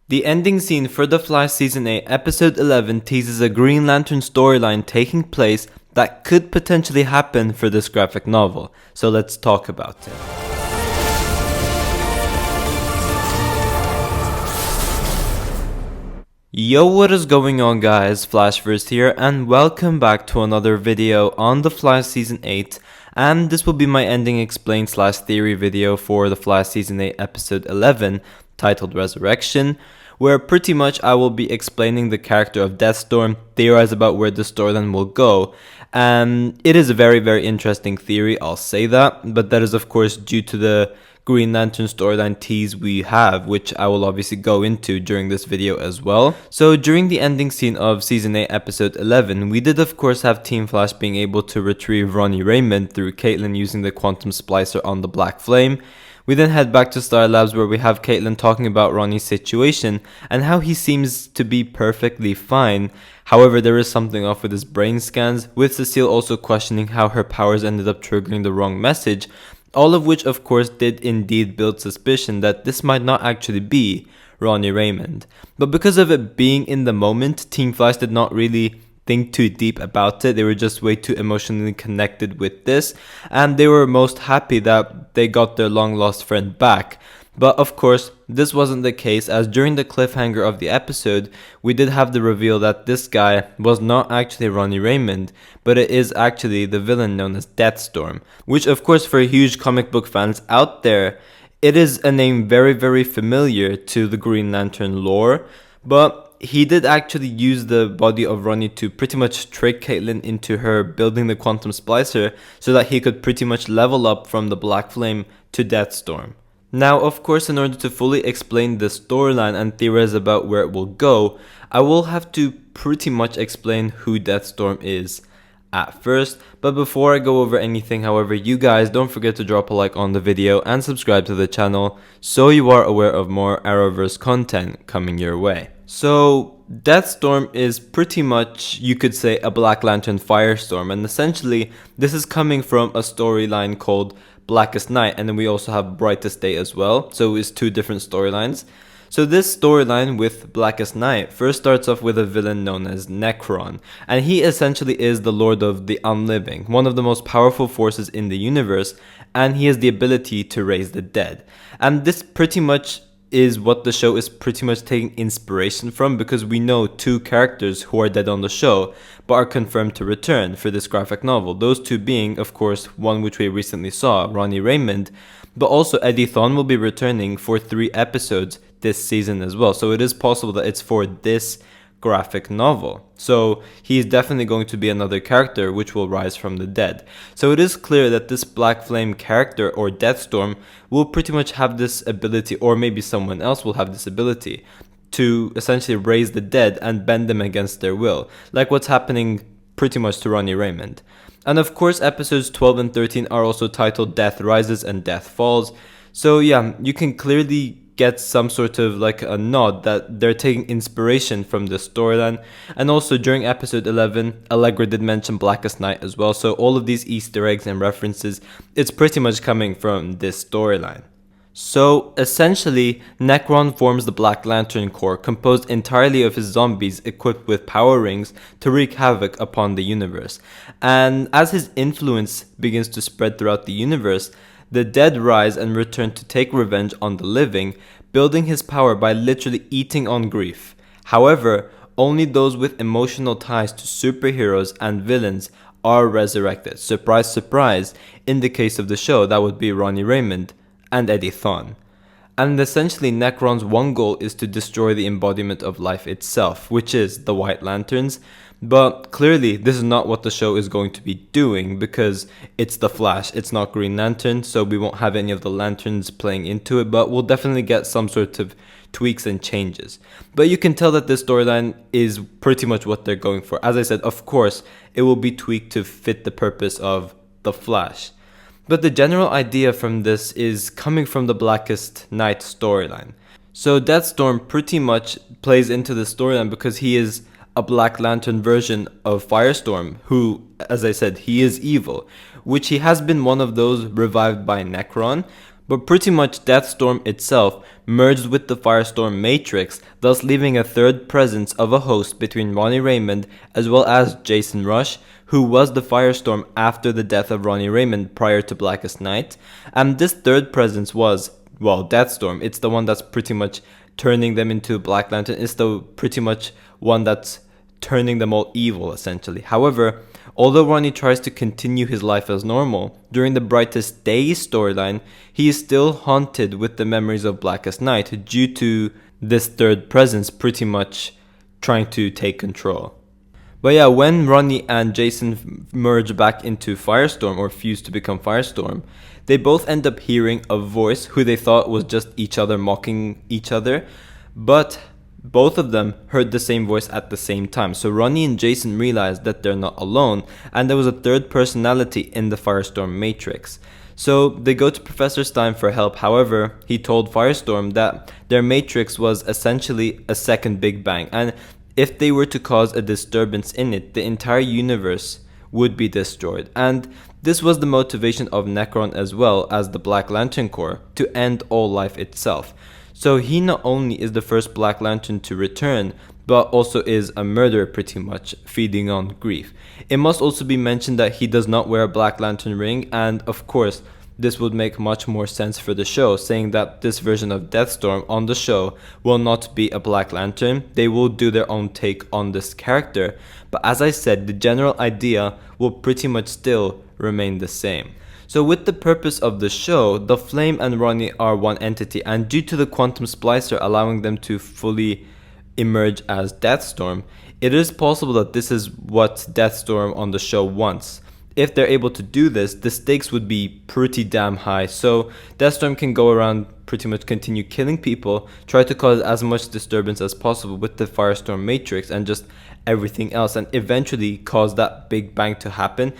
The ending scene for The Flash Season 8 Episode 11 teases a Green Lantern storyline taking place that could potentially happen for this graphic novel, so let's talk about it. Yo, what is going on guys, Flashverse here, and welcome back to another video on The Flash Season 8, and this will be my ending explained / theory video for The Flash Season 8 Episode 11, titled Resurrection, where pretty much I will be explaining the character of Deathstorm, theorize about where the storyline will go, and it is a very interesting theory, I'll say that, but that is of course due to the Green Lantern storyline tease we have, which I will obviously go into during this video as well. So during the ending scene of Season 8 Episode 11, we did of course have Team Flash being able to retrieve Ronnie Raymond through Caitlin using the Quantum Splicer on the Black Flame. We then head back to Star Labs where we have Caitlin talking about Ronnie's situation and how he seems to be perfectly fine. However, there is something off with his brain scans, with Cecile also questioning how her powers ended up triggering the wrong message, all of which of course did indeed build suspicion that this might not actually be Ronnie Raymond. But because of it being in the moment, Team Flash did not really think too deep about it. They were just way too emotionally connected with this, and they were most happy that they got their long lost friend back. But of course, this wasn't the case, as during the cliffhanger of the episode, we did have the reveal that this guy was not actually Ronnie Raymond, but it is actually the villain known as Deathstorm, which of course for huge comic book fans out there, it is a name very familiar to the Green Lantern lore, but he did actually use the body of Ronnie to pretty much trick Caitlin into her building the Quantum Splicer so that he could pretty much level up from the Black Flame to Deathstorm. Now, of course, in order to fully explain the storyline and theorize about where it will go, I will have to pretty much explain who Deathstorm is at first. But before I go over anything, however, you guys don't forget to drop a like on the video and subscribe to the channel so you are aware of more Arrowverse content coming your way. So, Deathstorm is pretty much, you could say, a Black Lantern Firestorm, and essentially this is coming from a storyline called Blackest Night, and then we also have Brightest Day as well, so it's two different storylines. So this storyline with Blackest Night first starts off with a villain known as Necron, and he essentially is the Lord of the Unliving, one of the most powerful forces in the universe, and he has the ability to raise the dead. And this pretty much is what the show is pretty much taking inspiration from, because we know two characters who are dead on the show but are confirmed to return for this graphic novel. Those two being, of course, one which we recently saw, Ronnie Raymond, but also Eddie Thawne will be returning for 3 episodes this season as well. So it is possible that it's for this graphic novel. So he is definitely going to be another character which will rise from the dead. So it is clear that this Black Flame character, or Deathstorm, will pretty much have this ability, or maybe someone else will have this ability, to essentially raise the dead and bend them against their will, like what's happening pretty much to Ronnie Raymond. And of course, episodes 12 and 13 are also titled Death Rises and Death Falls. So yeah, you can clearly get some sort of like a nod that they're taking inspiration from the storyline. And also during episode 11, Allegra did mention Blackest Night as well, so all of these Easter eggs and references, it's pretty much coming from this storyline. So essentially, Necron forms the Black Lantern Corps, composed entirely of his zombies equipped with power rings to wreak havoc upon the universe. And as his influence begins to spread throughout the universe, the dead rise and return to take revenge on the living, building his power by literally eating on grief. However, only those with emotional ties to superheroes and villains are resurrected. Surprise, surprise. In the case of the show, that would be Ronnie Raymond and Eddie Thawne. And essentially, Necron's one goal is to destroy the embodiment of life itself, which is the White Lanterns. But clearly, this is not what the show is going to be doing, because it's The Flash, it's not Green Lantern, so we won't have any of the lanterns playing into it, but we'll definitely get some sort of tweaks and changes. But you can tell that this storyline is pretty much what they're going for. As I said, of course, it will be tweaked to fit the purpose of The Flash. But the general idea from this is coming from the Blackest Night storyline. So Deathstorm pretty much plays into the storyline because he is a Black Lantern version of Firestorm, who, as I said, he is evil, which he has been one of those revived by Necron, But pretty much Deathstorm itself merged with the Firestorm Matrix, thus leaving a third presence of a host between Ronnie Raymond as well as Jason Rush, who was the Firestorm after the death of Ronnie Raymond prior to Blackest Night. And this third presence was, well, Deathstorm. It's the one that's pretty much turning them into Black Lantern. It's the pretty much one that's turning them all evil, essentially. However, although Ronnie tries to continue his life as normal, during the Brightest Day storyline, he is still haunted with the memories of Blackest Night due to this third presence pretty much trying to take control. But yeah, when Ronnie and Jason merge back into Firestorm, or fuse to become Firestorm, they both end up hearing a voice who they thought was just each other mocking each other, but both of them heard the same voice at the same time. So Ronnie and Jason realized that they're not alone, and there was a third personality in the Firestorm Matrix. So they go to Professor Stein for help. However, he told Firestorm that their Matrix was essentially a second Big Bang, and if they were to cause a disturbance in it, the entire universe would be destroyed. And this was the motivation of Necron as well as the Black Lantern Corps, to end all life itself. So he not only is the first Black Lantern to return, but also is a murderer pretty much, feeding on grief. It must also be mentioned that he does not wear a Black Lantern ring, and of course, this would make much more sense for the show, saying that this version of Deathstorm on the show will not be a Black Lantern. They will do their own take on this character. But as I said, the general idea will pretty much still remain the same. So with the purpose of the show, the Flame and Ronnie are one entity, and due to the Quantum Splicer allowing them to fully emerge as Deathstorm, it is possible that this is what Deathstorm on the show wants. If they're able to do this, the stakes would be pretty damn high. So Deathstorm can go around, pretty much continue killing people, try to cause as much disturbance as possible with the Firestorm Matrix and just everything else, and eventually cause that Big Bang to happen,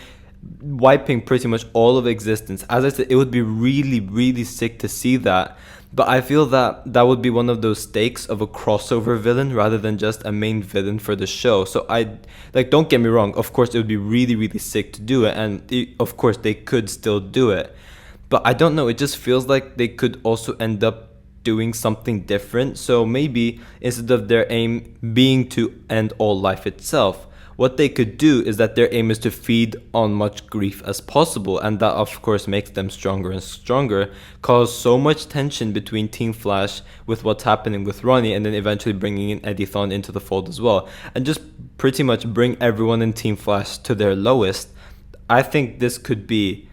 wiping pretty much all of existence. As I said, it would be really, really sick to see that. But I feel that that would be one of those stakes of a crossover villain rather than just a main villain for the show. So don't get me wrong, of course it would be really, really sick to do it, and of course they could still do it. But I don't know, it just feels like they could also end up doing something different. So maybe instead of their aim being to end all life itself, what they could do is that their aim is to feed on much grief as possible, and that of course makes them stronger and stronger, cause so much tension between Team Flash with what's happening with Ronnie, and then eventually bringing in Eddie Thawne into the fold as well, and just pretty much bring everyone in Team Flash to their lowest. I think this could be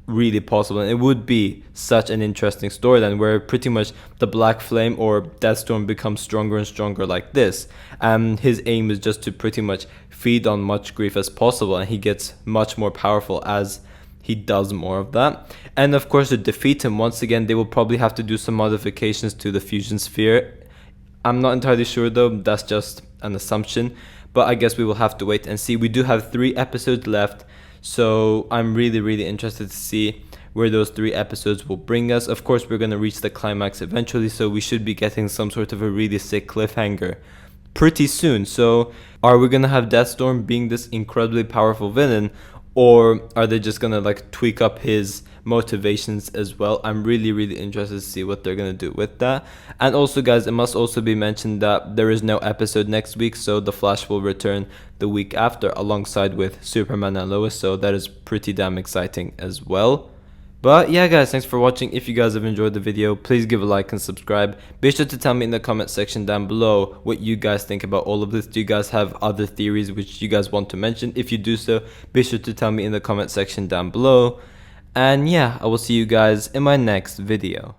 really possible, and it would be such an interesting storyline where pretty much the Black Flame or Deathstorm becomes stronger and stronger like this, and his aim is just to pretty much feed on much grief as possible, and he gets much more powerful as he does more of that. And of course, to defeat him, once again they will probably have to do some modifications to the fusion sphere. I'm not entirely sure though, that's just an assumption, but I guess we will have to wait and see. We do have 3 episodes left, so I'm really, really interested to see where those 3 episodes will bring us. Of course, we're going to reach the climax eventually, so we should be getting some sort of a really sick cliffhanger pretty soon. So are we going to have Deathstorm being this incredibly powerful villain, or are they just going to tweak up his motivations as well? I'm really, really interested to see what they're going to do with that. And also guys, it must also be mentioned that there is no episode next week, so the Flash will return the week after alongside with Superman and Lois, so that is pretty damn exciting as well. But yeah guys, thanks for watching. If you guys have enjoyed the video, please give a like and subscribe. Be sure to tell me in the comment section down below what you guys think about all of this. Do you guys have other theories which you guys want to mention? If you do so, be sure to tell me in the comment section down below. And yeah, I will see you guys in my next video.